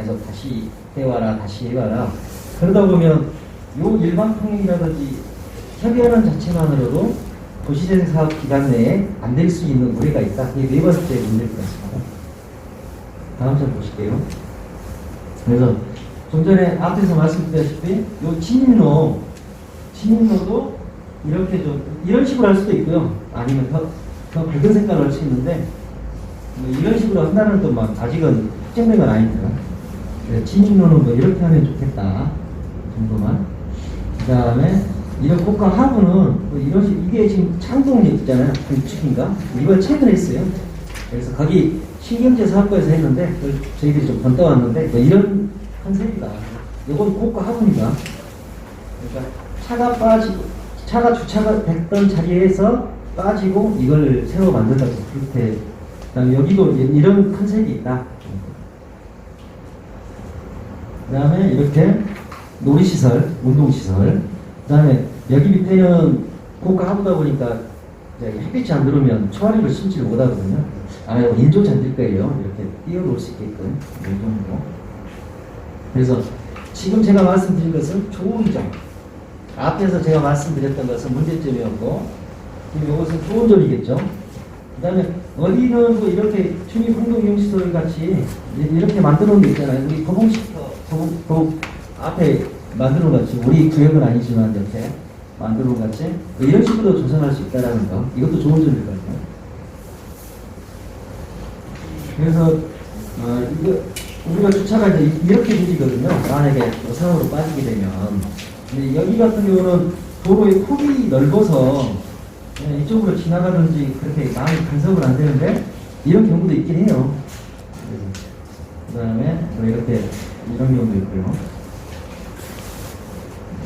계속 다시 해와라, 다시 해와라. 그러다 보면 요 일반 통행이라든지 협의하는 자체만으로도 도시재생 사업 기간 내에 안 될 수 있는 우려가 있다. 이게 네 번째 문제일 것 같습니다. 다음 장 보실게요. 그래서 좀 전에 앞에서 말씀드렸다시피 요 진입로도 이렇게 좀 이런 식으로 할 수도 있고요. 아니면 더 밝은 색깔로 할 수 있는데 뭐 이런 식으로 한다는 또 막 아직은 확정된 건 아닙니다. 진입로는 뭐 이렇게 하면 좋겠다 정도만. 그 다음에 이런 고가 하부는 뭐 이런 식 이게 지금 창동역 있잖아요. 건축인가? 이걸 최근에 했어요. 그래서 거기 신경제 사업부에서 했는데 저희들이 좀 건너왔는데 뭐 이런 컨셉이다. 이건 고가 하부입니다. 그러니까 차가 빠지고 차가 주차가 됐던 자리에서 빠지고 이걸 새로 만든다고 그렇게. 그다음에 여기도 이런 컨셉이 있다. 그 다음에 이렇게 놀이시설, 운동시설. 그 다음에 여기 밑에는 고가 하부다 보니까 햇빛이 안 들어오면 초아리를 숨지를 못하거든요. 인조 잔딜 거예요. 이렇게 띄워놓을 수 있게끔. 이 정도. 그래서 지금 제가 말씀드린 것은 좋은 점. 앞에서 제가 말씀드렸던 것은 문제점이었고, 지금 이것은 좋은 점이겠죠. 그 다음에 어디는 뭐 이렇게 주민공동이용시설 같이 이렇게 만들어 놓은 게 있잖아요. 우리 도봉 앞에 만들어 놓은 같이, 우리 구역은 아니지만 이렇게 만들어 놓은 같이 이런 식으로 조성할 수 있다는 거. 이것도 좋은 점일 것 같아요. 그래서 이거 우리가 주차가 이제 이렇게 생기거든요. 만약에 상으로 빠지게 되면. 근데 여기 같은 경우는 도로의 폭이 넓어서 이쪽으로 지나가든지 그렇게 많이 간섭은 안 되는데 이런 경우도 있긴 해요. 그 다음에 뭐 이렇게 이런 경우도 있고요.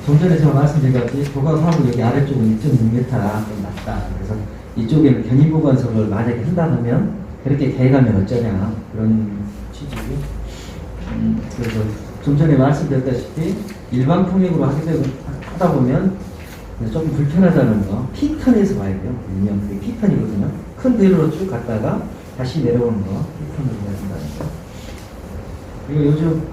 좀 전에 제가 말씀드린 것 같이 도각하고 여기 아래쪽은 1.6m 좀 낮다. 그래서 이쪽에는 견인보관석을 만약에 한다 하면 그렇게 개가면 어쩌냐 그런 취지고. 그래서 좀 전에 말씀드렸다시피 일반 통행으로 하다 보면 좀 불편하다는 거. 피턴에서 봐야 돼요. 일명 그게 피턴이거든요. 큰 대로로 쭉 갔다가 다시 내려오는 거. 피턴으로 해야 된다는 거. 그리고 요즘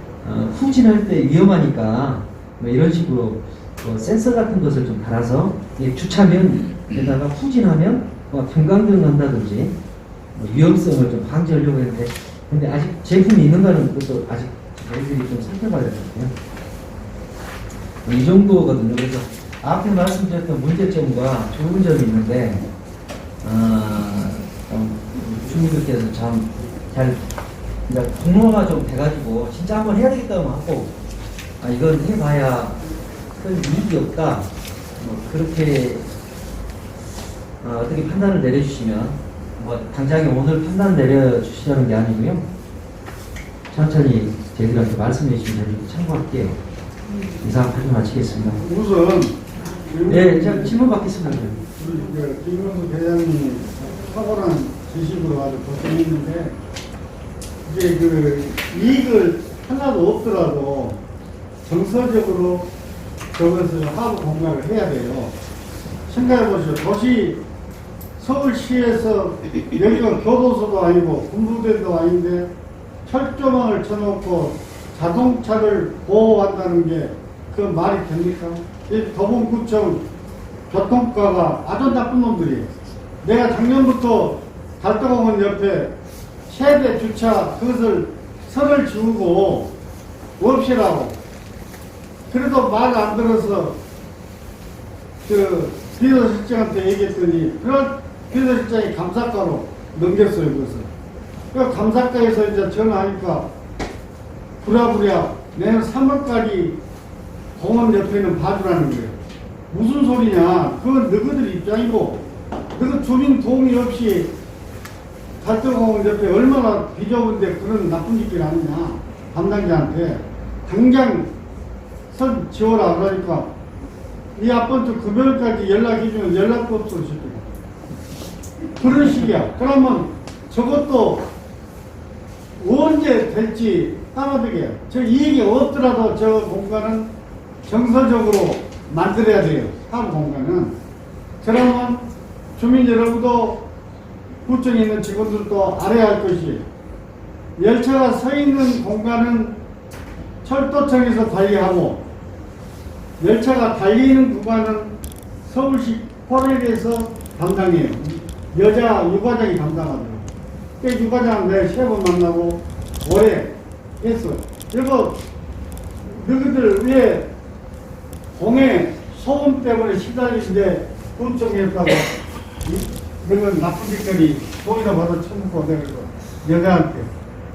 후진할 때 위험하니까 뭐 이런 식으로 뭐 센서 같은 것을 좀 달아서 주차면에다가 후진하면 뭐 경광등 난다든지 뭐 위험성을 좀 방지하려고 했는데, 근데 아직 제품이 있는가는 그것도 아직 저희들이 좀 살펴봐야 될 것 같아요. 이 정도거든요. 그래서 앞에 말씀드렸던 문제점과 좋은 점이 있는데, 주민들께서 참 잘, 공모가 좀 돼가지고, 진짜 한번 해야 되겠다고 하고, 이건 해봐야 큰 이익이 없다. 뭐, 그렇게, 어떻게 판단을 내려주시면, 뭐, 당장에 오늘 판단 내려주시자는 게 아니고요. 천천히 저희들한테 말씀해 주시면 저희들이 참고할게요. 이상 발표 마치겠습니다. 우선 네, 제가 질문 받겠습니다. 김건수 대장님이 탁월한 지식으로 아주 고생했는데, 이제 그 이익을 하나도 없더라도 정서적으로 저것을 하부 공략을 해야 돼요. 생각해 보시죠. 도시 서울시에서 여기가 교도소도 아니고 군부대도 아닌데 철조망을 쳐놓고 자동차를 보호한다는 게 그 말이 됩니까? 이 도봉구청 교통과가 아주 나쁜 놈들이에요. 내가 작년부터 달동공원 옆에 세대 주차 그것을 선을 지우고 없이라고, 그래도 말 안 들어서 그 비서실장한테 얘기했더니 그걸 비서실장이 감사과로 넘겼어요. 그것을. 그 감사과에서 이제 전화하니까 부랴부랴 내년 3월까지 공원 옆에는 봐주라는 거예요. 무슨 소리냐? 그건 너희들 입장이고, 너희 주민 도움이 없이 달동공원 옆에 얼마나 비좁은데 그런 나쁜 짓을 하느냐? 담당자한테 당장 선 지워라 그러니까 이 앞번주 금요일까지 연락해주면 연락도 없어 싶어요. 그런 식이야. 그러면 저것도 언제 될지 따라되게, 저 이익이 없더라도 저 공간은 정서적으로 만들어야 돼요. 사업 공간은. 그러면 주민 여러분도 구청에 있는 직원들도 알아야 할 것이, 열차가 서 있는 공간은 철도청에서 관리하고 열차가 달리는 구간은 서울시 포레리에서 담당해요. 여자 유과장이 담당하더라고요. 그 유과장 내가 3번 만나고 오래 했어. 이거 너희들 왜 공해 소음 때문에 시달리는데 군청에다가 너는 나쁜 짓거리 돈이나 받아 처먹고 내가 여자한테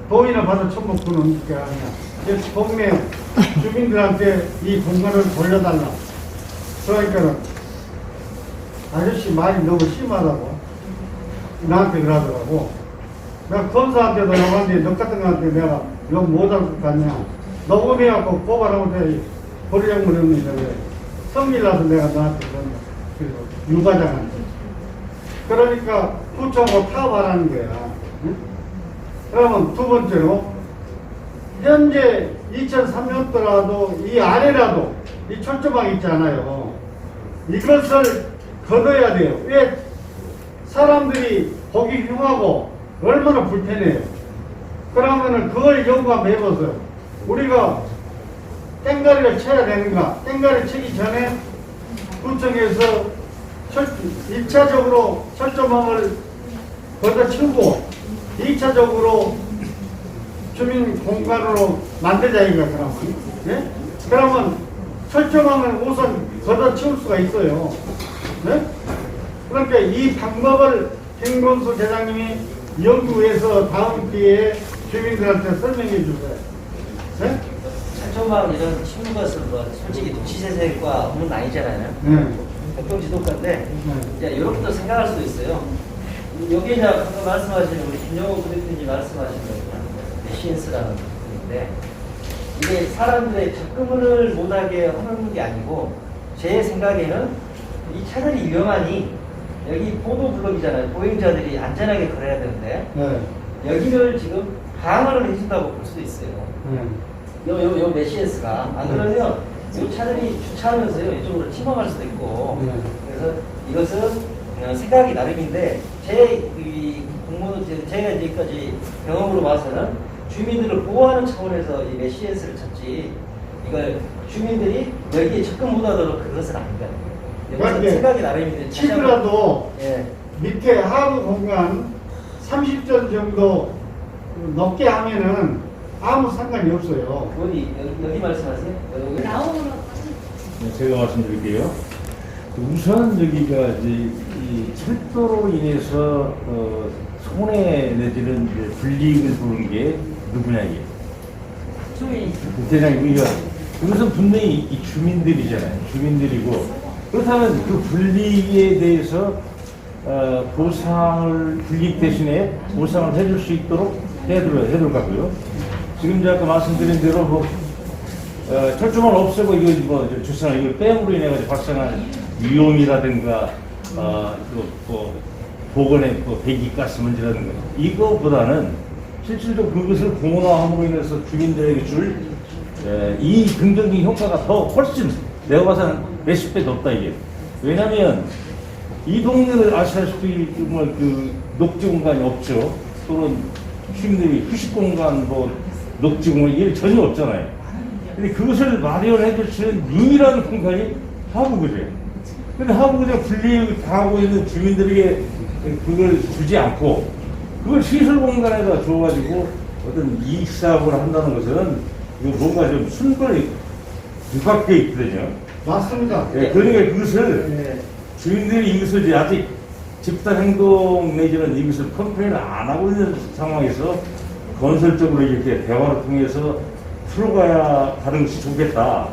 돈이나 받아 처먹고는 어떻게 하냐. 그래서 동네 주민들한테 이 공간을 돌려달라. 그러니까 아저씨 말이 너무 심하다고 나한테 그러더라고. 내가 검사한테도 나갔는데 너 같은 거한테 내가 욕 못할 것 같냐. 너무 해갖고 고발하고 돼 버리장물 없는데 왜 성질나서 내가 너한테 그런 거. 그래서 유과장한테. 그러니까 구청하고 타협하라는 거야. 응? 그러면 두 번째로 현재 2003년도라도 이 아래라도 이 철조망 있잖아요. 이것을 걷어야 돼요. 왜 사람들이 보기 흉하고 얼마나 불편해요. 그러면은 그걸 연구한번 해보세요. 우리가 땡가리를 쳐야 되는가? 땡가리 치기 전에 구청에서 1차적으로 철조망을 걷어치우고 2차적으로 주민 공간으로 만들자 이거야. 그러면 네? 그러면 철조망을 우선 걷어치울 수가 있어요. 네? 그러니까 이 방법을 김건수 대장님이 연구해서 다음 기회에 주민들한테 설명해 주세요. 네? 철조망 이런 치는 것은 뭐 솔직히 도시재생과 없는 아니잖아요. 네. 교통지도과인데 네. 이제 이렇게도 생각할 수도 있어요. 여기 이제 방금 말씀하신 우리 김영호 부대표님 말씀하신 메시엔스라는 부분인데 이게 사람들의 접근을 못하게 하는 게 아니고 제 생각에는 이 차들이 위험하니 여기 보도블록이잖아요. 보행자들이 안전하게 걸어야 되는데 네. 여기를 지금 방어를 해준다고 볼 수도 있어요. 네. 요 메시엔스가 안 그러면 요 차들이 주차하면서요 이쪽으로 침범할 수도 있고 네. 그래서 이것은 그냥 생각이 나름인데 제 공무원 제가 이제까지 경험으로 봐서는 주민들을 보호하는 차원에서 이 메시엔스를 찾지 이걸 주민들이 여기에 접근 못하도록 그것은 아니다. 이것은 그러니까 생각이 나름인데 치더라도 예. 밑에 하부 공간 30전 정도 높게 하면은 아무 상관이 없어요. 어디 여기 말씀하세요? 여기. 네, 제가 말씀드릴게요. 우선 여기가 이제 이 철도로 인해서 손해 내지는 이제 불이익을 보는 게 누구냐 이게. 주민. 대장님 이거 우선 분명히 이 주민들이잖아요. 주민들이고 그렇다면 그 불이익에 대해서 보상을 불이익 대신에 보상을 해줄 수 있도록 해둘 거고요. 지금 제가 아까 말씀드린 대로 뭐 철조망 없애고 이거 뭐 주차나 이걸 뺨으로 인해 가지고 발생한 위험이라든가 보건의 배기가스 문제라든가 이거보다는 실질적으로 그것을 공원화함으로 인해서 주민들에게 줄 이 긍정적인 효과가 더 훨씬 내가 봐서는 몇십 배 높다 이게. 왜냐하면 이 동네를 아시다시피 정말 그 녹지 공간이 없죠. 또는 주민들이 휴식 공간 뭐 녹지 공간 이게 전혀 없잖아요. 근데 그것을 마련해 줄 수 있는 유일한 공간이 하부구조예요. 근데 하부구조가 분리를 당하고 있는 주민들에게 그걸 주지 않고 그걸 시설 공간에다 줘가지고 어떤 이익 사업을 한다는 것은 이거 뭔가 좀 순번이 부각되어 있거든요. 맞습니다. 예, 그러니까 그것을 네. 주민들이 이것을 이제 아직 집단 행동 내지는 이것을 컴플레인을 안 하고 있는 상황에서 건설적으로 이렇게 대화를 통해서 풀어가야 하는 것이 좋겠다.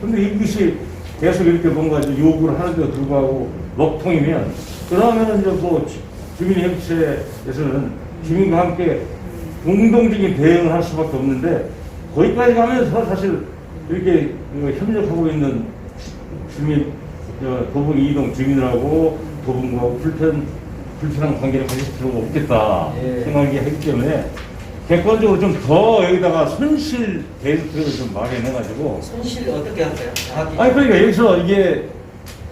근데 이것이 계속 이렇게 뭔가 요구를 하는데도 불구하고 먹통이면 그러면은 이제 뭐 주민협의체에서는 주민과 함께 공동적인 대응을 할 수밖에 없는데 거기까지 가면서 사실 이렇게 협력하고 있는 주민, 도봉 이동 주민들하고 도봉과 불편한 관계를 가질 필요가 없겠다 예. 생각이 하기 때문에 객관적으로 좀 더 여기다가 손실 데이터를 좀 마련해가지고 손실 어떻게 할까요? 정확히. 아니 그러니까 여기서 이게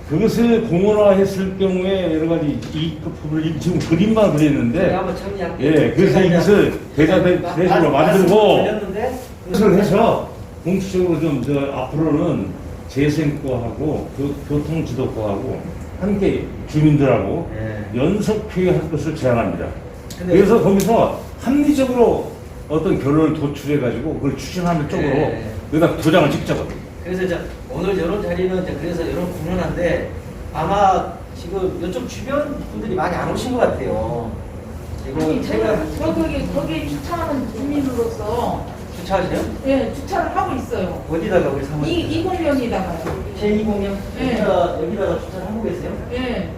그것을 공원화했을 경우에 여러 가지 이익부분을 지금 그림만 제가 그렸는데 한번 정리할게요. 예 그래서 제가 이것을 대자대적으로 만들고 걸렸는데 그것을 해서 공식적으로 좀 앞으로는 재생과하고 교통지도과하고 함께 주민들하고 예. 연석회의할 것을 제안합니다. 근데- 그래서 거기서 합리적으로 어떤 결론을 도출해가지고 그걸 추진하는 쪽으로 예. 여기다 도장을 찍자거든. 그래서 이제 오늘 이런 자리는 이제 그래서 이런 공연한데 아마 지금 이쪽 주변 분들이 많이 안 오신 것 같아요. 지금 아니, 제가 거기 주차하는 주민으로서 주차하세요? 예, 주차를 하고 있어요. 어디다가 우리 사무실? 이 공연이다가요. 제2공연 네. 여기다가 주차를 하고 계세요? 예.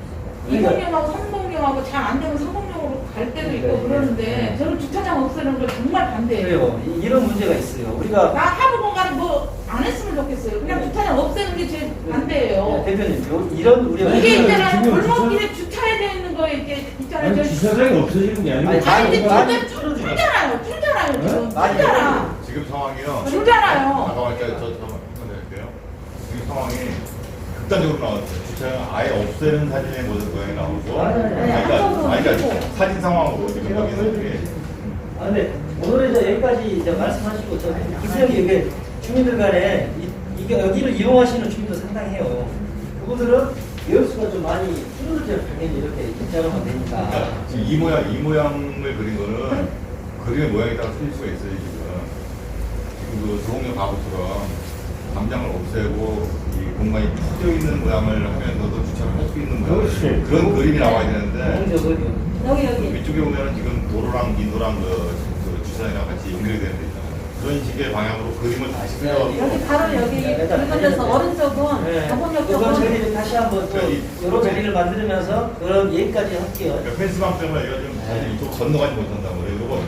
그러니까- 2공연하고 3공연하고 잘 안 되면 3공연으로 갈 때도 있고 네, 그러는데 네. 저는 주차장 없애는 걸 정말 반대해요. 그래요. 이런 문제가 있어요. 우리가 나 하부 공간에 뭐 안 했으면 좋겠어요. 그냥 주차장 없애는 게 제일 반대예요. 대표님 이런 우리가 이게 지금 있잖아요. 주차- 골목길에 주차해야 되는 거에 이게 있잖아요. 아니, 주차장이 없어지는 게 아니고 아니, 아니 근데 많이 지금 줄잖아요. 줄잖아요. 지금 많이 줄잖아. 지금 상황이요. 줄잖아요. 잠깐만, 잠깐만 드릴게요. 지금 상황이 극단적으로 나왔어요. 주차장 아예 없애는 사진의 모양이 나오고, 아니, 그러니까 사진 상황으로 지금 여기는 이게 아, 근데 오늘은 이제 여기까지 이제 말씀하시고 저 분명히 이게 주민들 간에 이게 여기를 이용하시는 주민도 상당해요. 그분들은 여수가 좀 많이 줄어들죠. 당연히 이렇게 입장하면 되니까. 그러니까 지금 이 모양을 그린 거는 그림의 모양에 따라 틀릴 수가 있어요. 지금 그 조홍역 가구처럼 담장을 없애고 이 공간이 퍼져 있는 모양을 하면서도 주차를 할 수 있는 모양 그렇지. 그런 그림이 나와야 되는데 여기 위쪽에 보면은 지금 도로랑 인도랑 그 주차장이랑 같이 연결이 되는 데 있잖아요. 그런 식의 방향으로 그림을 다시 그려. 여기 바로 여기 긁어져서 오른쪽은 네. 가본역 그건 쪽은 저희들이 다시 한번 또 여러 자리를 만들면서 그런 얘기까지 할게요. 그러니까 펜스방 때문에 얘가 좀 사실 이쪽 건너가지 못한다고 그래요. 이거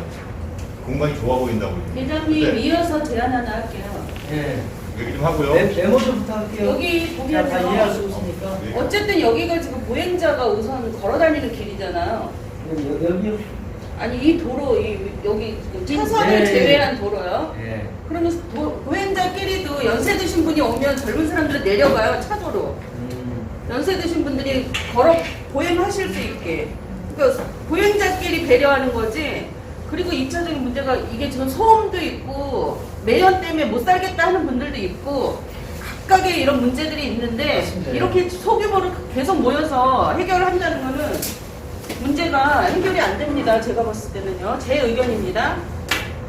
공간이 좋아 보인다고. 회장님 네. 이어서 제안 하나 할게요. 예. 얘기 좀 하고요. 메모 좀 부탁할게요. 여기 다 이해할 수 보면요. 있으니까. 네. 어쨌든 여기가 지금 보행자가 우선 걸어다니는 길이잖아요. 여기요? 아니 이 도로 여기 차선을 네. 제외한 도로요. 예. 그러면 보행자끼리도 연세 드신 분이 오면 젊은 사람들은 내려가요 차도로. 연세 드신 분들이 걸어 보행하실 수 있게. 그러니까 보행자끼리 배려하는 거지. 그리고 2차적인 문제가 이게 지금 소음도 있고 매연 때문에 못 살겠다 하는 분들도 있고 각각의 이런 문제들이 있는데 맞습니다. 이렇게 소규모로 계속 모여서 해결을 한다는 거는 문제가 해결이 안 됩니다. 제가 봤을 때는요. 제 의견입니다.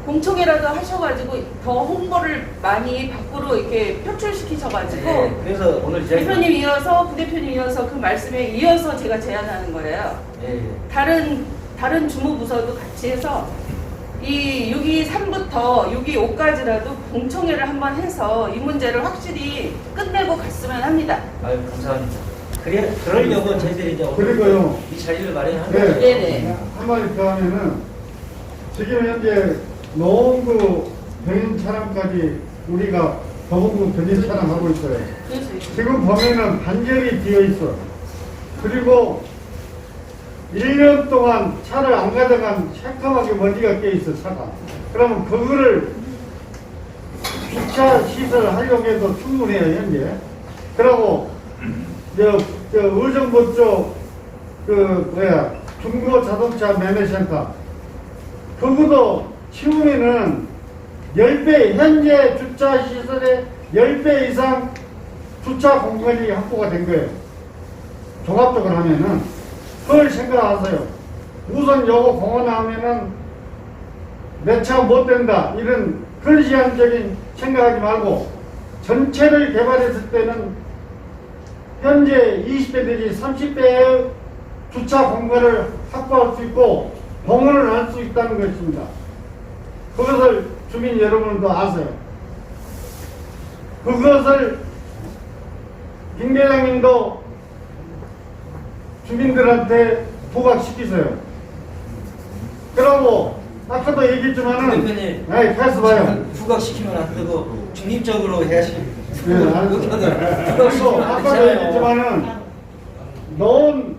공청회라도 하셔가지고 더 홍보를 많이 밖으로 이렇게 표출시키셔가지고 네, 그래서 오늘 이제 대표님 이어서 부대표님 이어서 그 말씀에 이어서 제가 제안하는 거예요. 예. 다른 주무부서도 같이 해서 이 6.23부터 6.25까지라도 공청회를 한번 해서 이 문제를 확실히 끝내고 갔으면 합니다. 아유 감사합니다. 그러려고 저희들이 이제 오늘 그리고요. 이 자리를 마련한 네. 거예요. 네네. 한마디 더 하면은 지금 현재 노원구 견인 차량까지 우리가 도봉구 견인 차량 하고 있어요. 그래서 지금 보면은 반절이 비어 있어. 그리고 1년 동안 차를 안 가져간 새까맣게 먼지가 껴 있어 차가. 그러면 그거를 주차 시설 활용해도 충분해요 현재. 그리고 저 의정부 쪽그 중고 자동차 매매센터 그거도 치우면은 10배 현재 주차 시설의 10배 이상 주차 공간이 확보가 된 거예요. 종합적으로 하면은 그걸 생각하세요. 우선 요거 공원하면은 내 차 못 된다 이런 근시안적인 생각하지 말고 전체를 개발했을 때는 현재 20배들이 30배의 주차 공간을 확보할 수 있고 공헌을 할 수 있다는 것입니다. 그것을 주민 여러분도 아세요. 그것을 김 회장님도 주민들한테 부각시키세요. 그러고 아까도 얘기했지만은 대표님. 아이 패스 봐요. 부각시키면 안 되고 중립적으로 해야지. 네, 알았어요. 그리고 아까도 얘기했지만은 넣은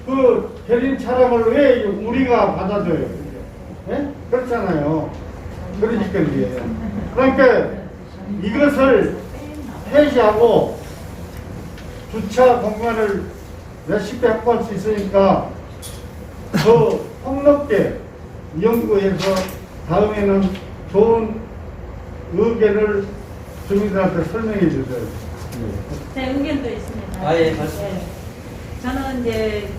그 견인 차량을 왜 우리가 받아줘요? 예? 그렇잖아요. 그러니까 이게. 그러니까 이것을 폐지하고 주차 공간을 몇십 배 확보할 수 있으니까 더 폭넓게 연구해서 다음에는 좋은 의견을 주민들한테 설명해 주세요. 제 의견도 있습니다. 아, 예, 말씀. 저는 이제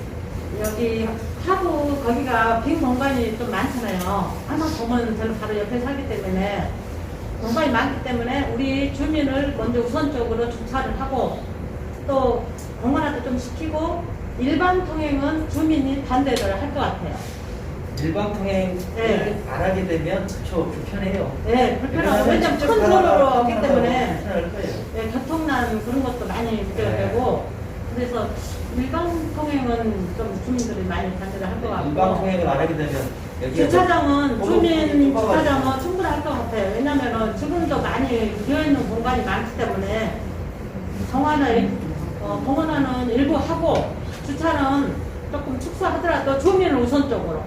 여기 하부 거기가 빈 공간이 좀 많잖아요. 항상 보면 저는 바로 옆에 살기 때문에 공간이 많기 때문에 우리 주민을 먼저 우선적으로 주차를 하고 또 공간화도 좀 시키고 일반 통행은 주민이 반대를 할 것 같아요. 일반 통행을 네. 안 하게 되면 그쵸 불편해요. 네, 불편하고 왜냐면 큰 직접 도로로 가다가 왔기 때문에 불편할 거예요. 네, 교통난 그런 것도 많이 우려되고 그래서 일반 통행은 좀 주민들이 많이 반대를 할 것 같고 일반 통행을 안 하게 되면 여기 주차장은 주민 좁아가지고. 주차장은 충분할 것 같아요. 왜냐면은 지금도 많이 비어있는 공간이 많기 때문에 공원화는 일부 하고 주차는 조금 축소하더라도 주민을 우선적으로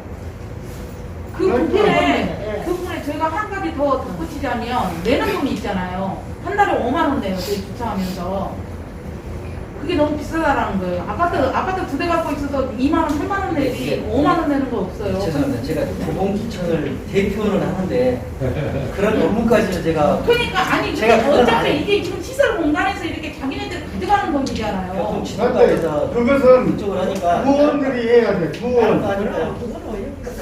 그 부분에 네. 그 부분에 저희가 한 가지 더 덧붙이자면 내는 돈이 있잖아요. 한 달에 5만 원 내요. 저희 주차하면서. 그게 너무 비싸다라는 거예요. 아파트 두 대 갖고 있어도 2만 원, 3만 원 내지 5만 원 내는 거 없어요. 죄송합니다. 제가 도봉구청을 대표는 하는데 그런 업무까지는 제가 그러니까 아니 제가 그건 안 어차피 해요. 이게 지금 시설 공간에서 이렇게 자기네들 가져가는 돈이잖아요. 교통 근데 지도관에서 그것은 그쪽을 하니까 구원들이 해야 돼. 구원. 아니까요.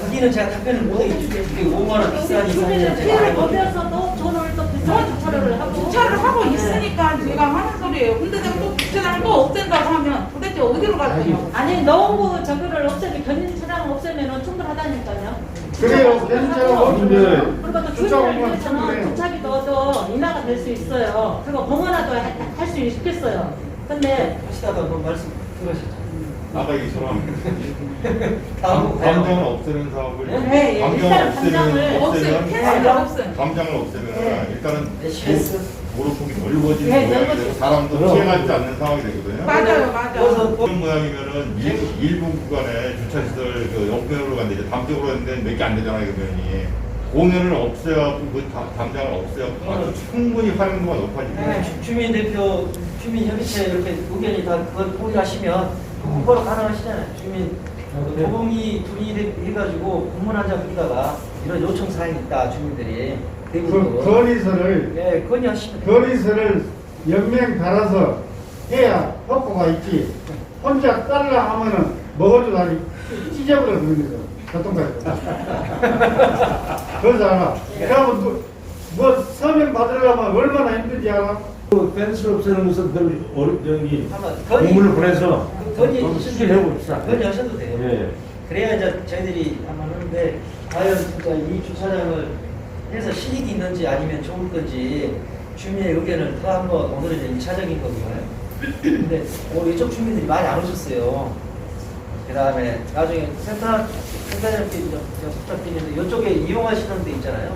거기는 제가 답변을 못 하겠죠. 이게 5만 원 비싼 이상이면 주민을 제가 피해를 안 해요. 보면서도 돈을 또 비싼 주차를 하고 주차를 하고 네. 있으니까 제가 하는 소리예요. 근데 내가 또 주차장을 또 없앤다고 하면 도대체 어디로 갈 거예요? 아니 너무 저거를 없애면 견인 차량 없애면 충분하다니까요. 그래요. 괜찮아. 없는데 그리고 또 주차 주민을 공간 위해서는 충분해요. 주차비도 더 인하가 될 수 있어요. 그리고 공원화도 할 수 있겠어요. 근데 하시다가 뭐 말씀 들으셨죠? 아까 얘기처럼 다음 감정을 없애는 사업을 네, 일단은 감정을 없애요. 폐쇄를 없애요. 감정을 없애면 네. 일단은 CS 도로폭이 넓어지는 네, 모양이 넓어지죠. 되고 사람도 피해가지 않는 상황이 되거든요. 맞아요, 맞아요. 그래서 이런 모양이면은 일부 구간에 주차시설 그 옆면으로 갔는데 이제 담쪽으로 갔는데 몇 개 안 되잖아요, 그 면이. 공연을 없애갖고 그 담장을 없애갖고 아주 충분히 활용도가 높아지고 주민 대표, 주민 협의체 이렇게 의견이 다 그걸 동의하시면 그거로 가능하시잖아요. 주민 도봉이 둘이 해가지고 공문 한 장 부르다가 이런 요청 사항이 있다 주민들이 그 대부분 건의서를 예 건의하시면 돼요. 건의서를 연명 달아서 해야 효과가 있지. 혼자 따르라 하면은 먹어도 다니 찢어버려 그러면서 교통카드. 그러지 않아. 그러면 뭐 서명 받으려면 얼마나 힘든지 알아? 그 펜스를 없애는 것은 저기 한번 공문을 보내서 건의 수시를 해봅시다. 건의하셔도 돼요. 예. 그래야 이제 저희들이 한번 하는데 과연 진짜 이 주차장을 해서 실익이 있는지 아니면 좋을 건지 주민의 의견을 더 한번 오늘은 이제 2차적인 거고요. 근데 오늘 이쪽 주민들이 많이 안 오셨어요. 그 다음에 나중에 센터장님께 부탁드리는데 이쪽에 이용하시는 데 있잖아요.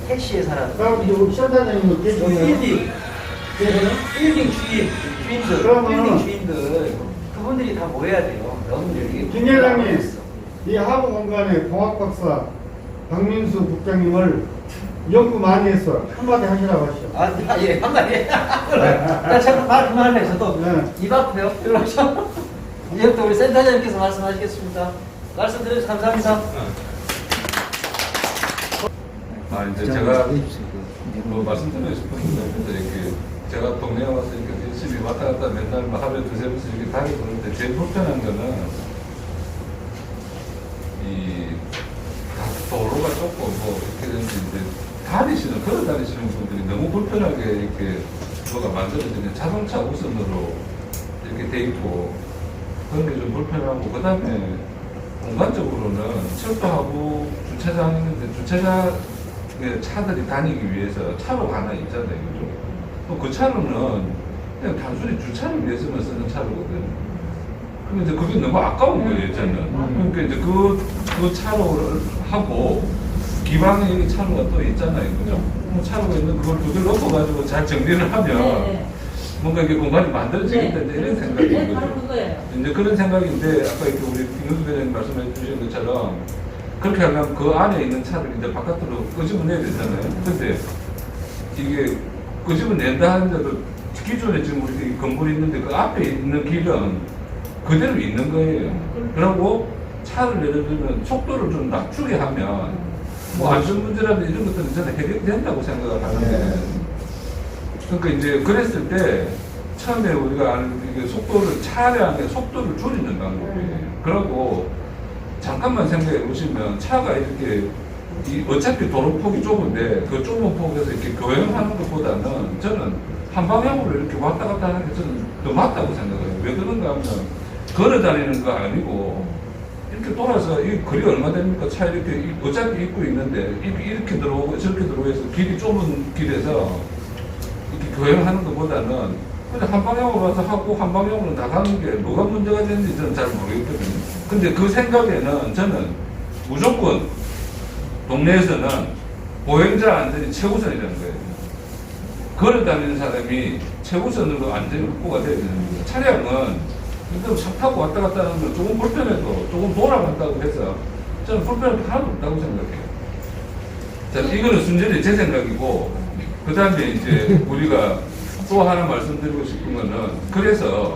택시에 사람. 그럼 이제 우리 센터장님은 저 계시면 빌딩 주인들, 그러면은 빌딩 주인들 그분들이 다 모여야 돼요. 여러분들 이게 김 회장님, 이 하부 공간에 공학박사 박민수 국장님을 연구 많이 했어. 한마디 하시라고 하시죠. 예, 한마디. 나 잠깐 말 그만해, 저도. 네. 입 아파요. 이러죠. 이제부터 우리 센터장님께서 말씀하시겠습니다. 말씀 드려서 감사합니다. 이제 제가 뭐 말씀드리고 싶은데 이렇게 제가 동네에 와서 이렇게 열심히 왔다 갔다 맨날 뭐 하루에 두세 번씩 이렇게 다니고 그러는데 제일 불편한 거는 이 도로가 좁고 뭐 이렇게 되는데 이제 걸어 다니시는 분들이 너무 불편하게 이렇게 뭐가 만들어지는 자동차 우선으로 이렇게 돼 있고 그런 게 좀 불편하고 그 다음에 공간적으로는 철도하고 주차장 있는데 주차장 차들이 다니기 위해서 차로가 하나 있잖아요. 그죠? 또 그 차로는 그냥 단순히 주차를 위해서만 쓰는 차로거든. 근데 이제 그게 너무 아까운 거예요, 저는. 그러니까 이제 그 차로를 하고 기반에 여기 차로가 또 있잖아요. 그죠? 차로가 있는 그걸 두 개 넣어가지고 잘 정리를 하면 네. 뭔가 이게 공간이 만들어지겠다 네. 이런 생각인 네, 바로 거죠. 그거예요. 이제 그런 생각인데 아까 이렇게 우리 김영수 대표님 말씀해 주신 것처럼 그렇게 하면 그 안에 있는 차를 이제 바깥으로 끄집어내야 되잖아요. 근데 이게 끄집어낸다 하는데도 기존에 지금 우리 건물이 있는데 그 앞에 있는 길은 그대로 있는 거예요. 그리고 차를 예를 들면 속도를 좀 낮추게 하면 뭐 안전 문제라든 이런 것들은 저는 해결된다고 생각을 하는데, 그러니까 이제 그랬을 때 처음에 우리가 아는 이게 속도를 차량의 속도를 줄이는 방법이에요. 그러고 잠깐만 생각해 보시면 차가 이렇게 어차피 도로폭이 좁은데 그 좁은 폭에서 이렇게 교행하는 것보다는 저는 한 방향으로 이렇게 왔다 갔다 하는 게 저는 더 맞다고 생각해요. 왜 그런가 하면 걸어 다니는 거 아니고 이렇게 돌아서 이 거리 얼마 됩니까? 차 이렇게 어차피 입고 있는데 이렇게 들어오고 저렇게 들어오고 해서 길이 좁은 길에서 이렇게 교행하는 것보다는 그냥 한 방향으로 와서 하고 한 방향으로 나가는 게 뭐가 문제가 되는지 저는 잘 모르겠거든요. 근데 그 생각에는 저는 무조건 동네에서는 보행자 안전이 최우선이라는 거예요. 걸어 다니는 사람이 최우선으로 안전 확보가 되어야 되는 거예요. 차량은 일단 차 타고 왔다 갔다 하는 건 조금 불편해도 조금 돌아간다고 해서 저는 불편한 게 하나도 없다고 생각해요. 자, 이거는 순전히 제 생각이고, 그 다음에 이제 우리가 또 하나 말씀드리고 싶은 거는, 그래서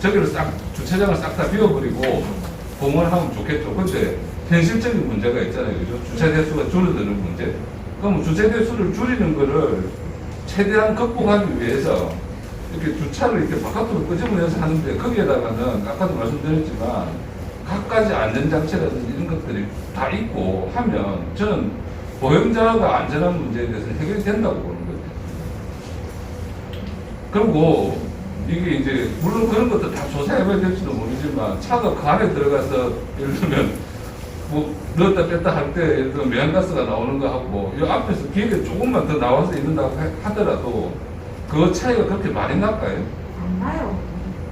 저기를 주차장을 싹 다 비워버리고 공원을 하면 좋겠죠. 근데 현실적인 문제가 있잖아요. 그죠? 주차 대수가 줄어드는 문제. 그럼 주차 대수를 줄이는 거를 최대한 극복하기 위해서 이렇게 주차를 이렇게 바깥으로 끄집어내서 하는데, 거기에다가는 아까도 말씀드렸지만 각가지 안전장치라든지 이런 것들이 다 있고 하면 저는 보행자가 안전한 문제에 대해서는 해결이 된다고 보는 거예요. 그리고 이게 이제 물론 그런 것도 다 조사해봐야 될지도 모르지만 차가 그 안에 들어가서 예를 들면 뭐 넣었다 뺐다 할 때 예를 들면 매연가스가 나오는 거 하고 이 앞에서 길에 조금만 더 나와서 있는다고 하더라도 그 차이가 그렇게 많이 날까요? 안 나요.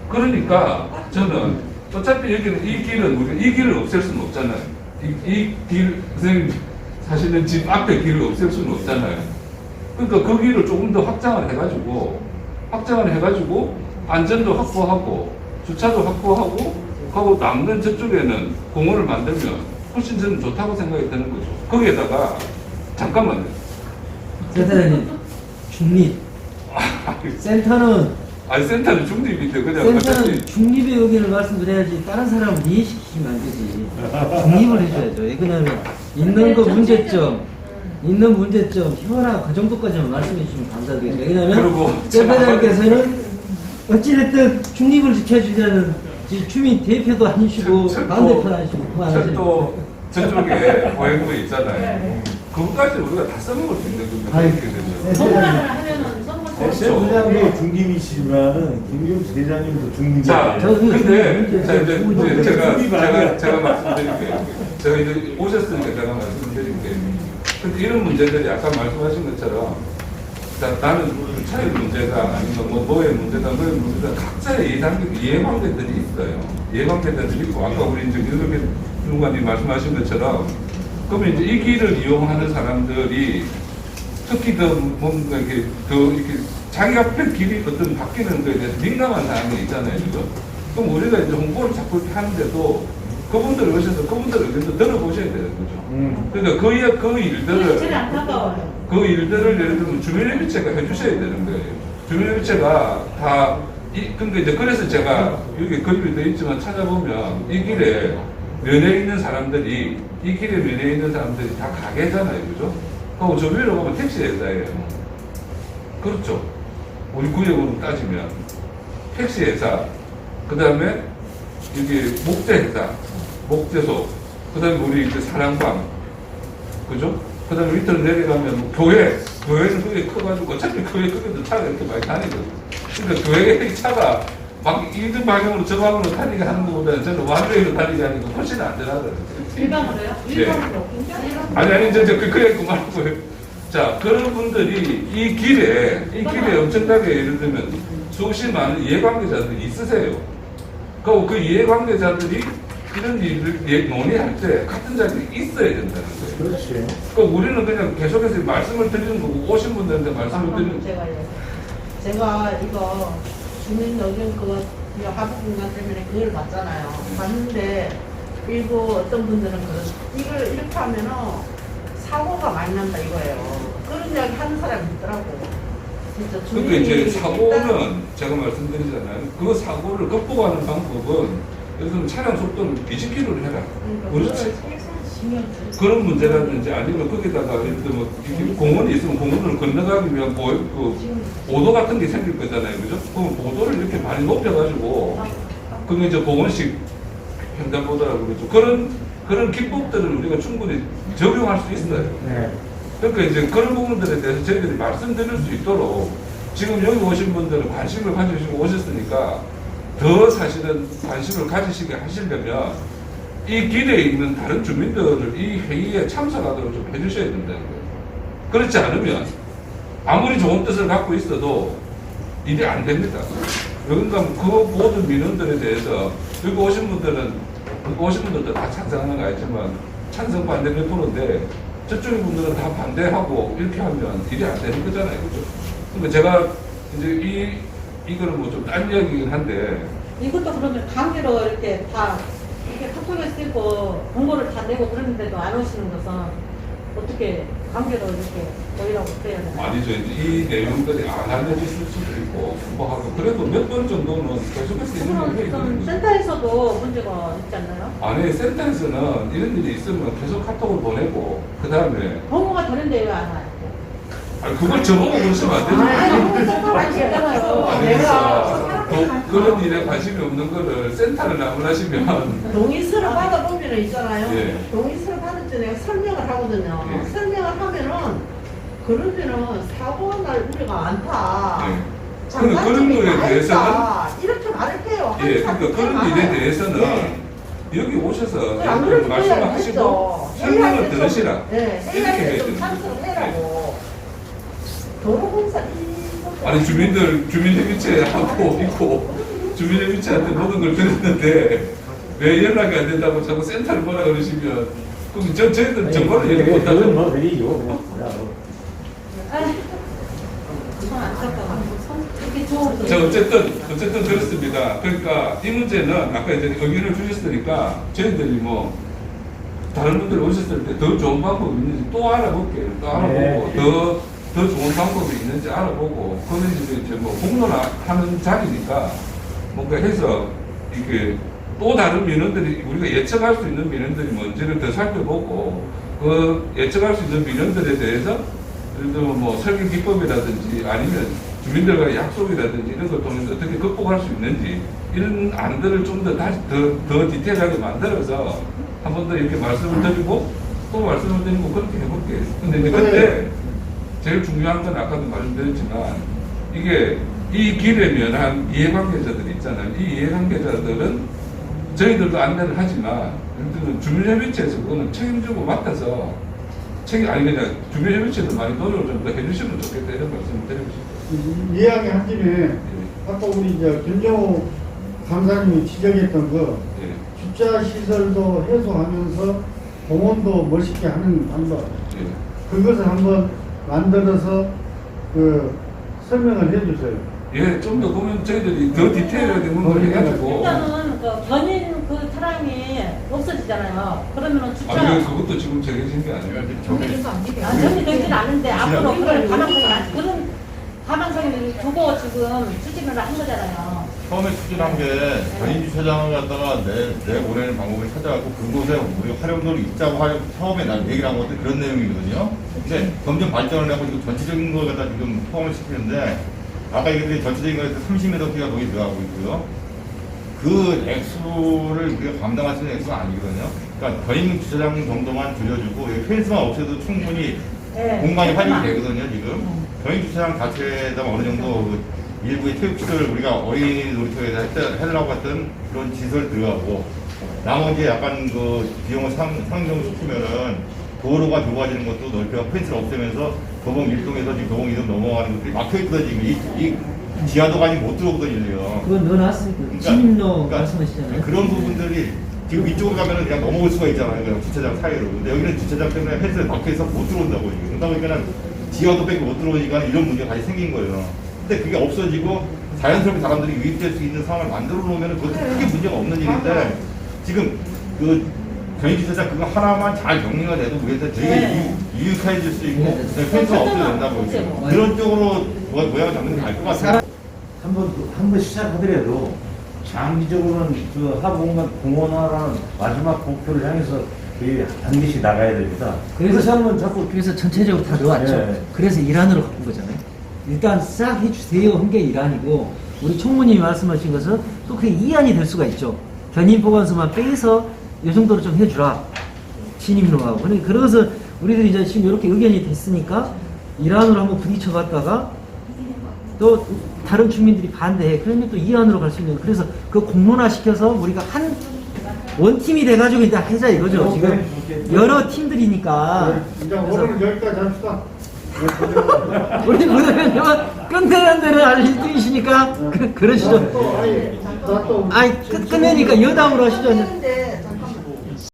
그러니까 저는 어차피 여기는 이 길은 우리가 이 길을 없앨 수는 없잖아요. 이 길, 선생님 사실은 집 앞에 길을 없앨 수는 없잖아요. 그러니까 그 길을 조금 더 확장을 해가지고 안전도 확보하고 주차도 확보하고 하고 남는 저쪽에는 공원을 만들면 훨씬 저는 좋다고 생각이 드는 거죠. 거기에다가 잠깐만요. 센터장님 중립. 센터는 아니 센터는 중립인데 그냥 센터는 어차피 중립의 의견을 말씀드려야지 다른 사람을 이해시키시면 안 되지. 중립을 해줘야죠. 왜냐하면 있는 거 문제점 현황 그 정도까지만 말씀해 주시면 감사드리겠습니다. 왜냐하면 그리고 센터장님께서는 어찌됐든 중립을 지켜주자는 주민 대표도 아니시고 반대편 아니시고 철도 저쪽에 보행도 있잖아요. 그것까지 우리가 다 써먹을 수 있는 겁니다. 아이, 그렇게 되면. 선거를 하면은 선거 센터장도 중립이시지만은 김경수 대장님도 중립이에요. 자, 근데 자, 이제 제가 중립 말씀드릴게요. 제가 이제 오셨으니까 제가 말씀드릴게요. 근데 이런 문제들이 아까 말씀하신 것처럼 자, 나는 주차의 문제가 아니면 뭐의 문제다 각자의 이해관계들이 있어요. 이해관계들이 있고 아까 우리 이제 이렇게 누가님 말씀하신 것처럼 그러면 이제 이 길을 이용하는 사람들이 특히 뭔가 이렇게 자기 앞에 길이 어떤 바뀌는 거에 대해서 민감한 사람이 있잖아요, 지금. 그럼 우리가 이제 홍보를 자꾸 이렇게 하는데도 그분들 오셔서 그분들 의견도 들어보셔야 되는 거죠. 그러니까 그 일들을 예를 들면 주민협의체가 해주셔야 되는 거예요. 주민협의체가 다 근데 이제 그래서 제가 여기 글이 되어 있지만 찾아보면 이 길에 면에 있는 사람들이 다 가게잖아요, 그죠? 그리고 저 위로 가면 택시 회사예요. 그렇죠. 우리 구역으로 따지면 택시 회사, 그 다음에 여기 목재 회사, 목재소, 그 다음에 우리 이제 사랑방, 그죠? 그 다음에 밑으로 내려가면 교회는 그게 커가지고 어차피 거기도 차가 이렇게 많이 다니거든요. 그러니까 교회의 차가 막 이등 방향으로 저 방향으로 다니게 하는 것보다는 저는 완전히로 다니게 하는 게 훨씬 안전하거든요. 일방으로요? 네. 일방으로. 아니, 그냥 말고요. 자, 그런 분들이 이 길에 엄청나게 예를 들면 수십 많은 이해관계자들이 있으세요. 그리고 그 이해관계자들이 이런 일을 논의할 때 같은 자리에 있어야 된다는 거예요. 그렇지. 그러니까 우리는 그냥 계속해서 말씀을 드리는 거고 오신 분들한테 말씀을 드리는 거고. 제가 이거 주민노동 그거 하부공간 때문에 그걸 봤잖아요. 봤는데 일부 어떤 분들은 이걸 이렇게 하면은 사고가 많이 난다 이거예요. 그런 이야기 하는 사람이 있더라고. 진짜 그러니까 이제 주민이 사고는 제가 말씀드리잖아요. 그 사고를 극복하는 방법은 예를 들면 차량 속도를 20km를 해라. 그러니까 우리 그거를 그런 문제라든지 아니면 거기다가 예를 들면 이렇게 공원이 있으면 공원을 건너가면 보도 같은 게 생길 거잖아요. 그죠? 그럼 보도를 이렇게 많이 높여가지고 그러면 이제 공원식 횡단보도라고 그러죠. 그런 기법들을 우리가 충분히 적용할 수 있어요. 네. 그러니까 이제 그런 부분들에 대해서 저희들이 말씀드릴 수 있도록 지금 여기 오신 분들은 관심을 가지시고 오셨으니까 더 사실은 관심을 가지시게 하시려면 이 길에 있는 다른 주민들을 이 회의에 참석하도록 좀 해주셔야 된다는 거예요. 그렇지 않으면 아무리 좋은 뜻을 갖고 있어도 일이 안 됩니다. 그러니까 그 모든 민원들에 대해서 여기 오신 분들도 다 찬성하는 거 알지만 찬성 반대 몇 프로인데 저쪽 분들은 다 반대하고 이렇게 하면 일이 안 되는 거잖아요. 그죠? 그러니까 제가 이제 이거는 뭐 좀 딴 이야기긴 한데 이것도 그러면 강제로 이렇게 다 이렇게 카톡에 쓰고 공고를 다 내고 그러는데도 안 오시는 것은 어떻게 강제로 이렇게 보이라고 그래야 되나요? 아니죠. 이제 이 내용들이 안 알려질 수도 있고 뭐 하고 그래도 몇 번 정도는 계속해서 이런 그럼 일이 좀 있거든요. 센터에서도 문제가 있지 않나요? 아니 센터에서는 이런 일이 있으면 계속 카톡을 보내고 그 다음에 공고가 되는데 왜 안 와요? 아니 그걸 저보고 그러시면 안 되죠. 아니, 센터가 있잖아요. 아니면서 그런 일에 관심이 없는 거를 센터를 나무라시면 동의서를 받아보면 있잖아요. 예. 동의서를 받을 때 내가 설명을 하거든요. 예. 설명을 하면은 그러면은 사고 날 우려가 많다. 예. 그런 거에 대해서는 이렇게 말을 해요. 예, 그러니까 그런 일에 대해서는 예. 여기 오셔서 안 그래도 말씀을 그래야 하시고 되겠죠. 설명을 들으시라. 네, 이렇게 해야 회의할 때좀 됩니다. 참석을 해라고. 도로공사 아니 주민협의체하고 있고 주민협의체한테 모든 걸 드렸는데 왜 연락이 안 된다고 자꾸 센터를 뭐라 그러시면 그럼 저희들 정보를 얘기 그건 못하죠. 뭐 회의죠. 그건 안타까워. 이렇게 좋은 자 어쨌든 그렇습니다. 그러니까 이 문제는 아까 이제 의견을 주셨으니까 저희들이 뭐 다른 분들 오셨을 때 더 좋은 방법이 있는지 또 알아볼게요. 또 알아보고 더 좋은 방법이 있는지 알아보고 그건 이제 뭐 공론하는 자리니까 뭔가 해서 이게 또 다른 민원들이 우리가 예측할 수 있는 민원들이 뭔지를 더 살펴보고 그 예측할 수 있는 민원들에 대해서 예를 들면 뭐 설계 기법이라든지 아니면 주민들과의 약속이라든지 이런 걸 통해서 어떻게 극복할 수 있는지 이런 안들을 좀 더 다시 더 디테일하게 만들어서 한 번 더 이렇게 말씀을 드리고 또 말씀을 드리고 그렇게 해볼게요. 근데 이제 그때 제일 중요한 건 아까도 말씀드렸지만 이게 이 길에 면한 이해관계자들이 있잖아요. 이 이해관계자들은 저희들도 안내를 하지만 예를 들면 주민협의체에서 그거는 책임지고 맡아서 아니 그냥 주민협의체도 많이 노력을 좀 더 해주시면 좋겠다 이런 말씀을 드리고 싶어요. 이야기 한 김에 아까 우리 김정호 강사님이 지적했던 그 예. 주차 시설도 해소하면서 공원도 멋있게 하는 방법 예. 그것을 한번 만들어서 그 설명을 해주세요. 예, 좀 더 보면 저희들이 더 디테일하게 뭔가를 해가지고 일단은 그 견인 그 차량이 없어지잖아요. 그러면은 주차 그것도 지금 정해진 게 아니에요. 정리되지는 않은데 앞으로 그런 가망성이 두고 지금 추진을 한 거잖아요. 처음에 추진한 게 전인 주차장을 갖다가 내보내는 방법을 찾아갖고 그곳에 우리 활용도를 있자고 처음에 난 얘기를 한 것도 그런 내용이거든요. 근데 점점 발전을 하고 지금 전체적인 걸 갖다 지금 포함을 시키는데 아까 얘기했듯이 전체적인 거에 30m 기가 거기 들어가고 있고요. 그 액수를 우리가 감당할 수 있는 액수가 아니거든요. 그러니까 전인 주차장 정도만 줄여주고 펜스만 없애도 충분히 공간이 활용이 되거든요. 지금 전인 주차장 자체에다 어느 정도 그 일부의 체육시설 우리가 어린이 놀이터에다 하려고 했던 그런 시설 들어가고 나머지 약간 그 비용을 상정시키면은 도로가 좁아지는 것도 넓혀 펜스를 없애면서 도봉 1동에서 지금 도봉 2동 넘어가는 것들이 막혀있거든요. 지금 이 지하도가 못 들어오거든요. 그건 넣어놨으니까 진입로 말씀하시잖아요. 그런 부분들이 지금 이쪽으로 가면은 그냥 넘어올 수가 있잖아요. 그냥 주차장 사이로. 근데 여기는 주차장 때문에 펜스에 막혀있어 못 들어온다고 지금. 그러다 보니까는 지하도밖에 못 들어오니까 이런 문제가 다시 생긴 거예요. 근데 그게 없어지고 자연스럽게 사람들이 유입될 수 있는 상황을 만들어 놓으면 그것도 크게 문제가 없는 일인데 지금 그 전기주차장 그거 하나만 잘 정리가 돼도 우리한테 되게 유익해질 수 있고 펜스가 없어도 된다고 그런 쪽으로 모양을 잡는 게 나을 것 같아요. 한번 시작하더라도 장기적으로는 그 하부공간 공원화라는 마지막 목표를 향해서 그게 반드시 나가야 됩니다. 그래서 그래서 하면 자꾸 그래서 전체적으로 다 넣어왔죠. 네. 그래서 일환으로 바꾼 거잖아요. 일단 싹 해주세요 한 게 일환이고 우리 총무님이 말씀하신 것은 또 그게 이안이 될 수가 있죠. 견인 보관소만 빼서 이 정도로 좀 해주라. 신임로하고. 그래서 우리들이 이제 지금 이렇게 의견이 됐으니까 일환으로 한번 부딪혀봤다가 또 다른 주민들이 반대해. 그러면 또 이안으로 갈 수 있는. 그래서 그 공론화 시켜서 우리가 한 원팀이 돼가지고 이제 하자 이거죠. 지금 여러 팀들이니까. 이제 오늘은 여기까지 합시다. 우리 부대표님은 끝내는 데는 아주 1등이시니까 그러시죠. 또, 아니, 나 또. 아니 끝내니까 여담으로 하시죠. 끝내는데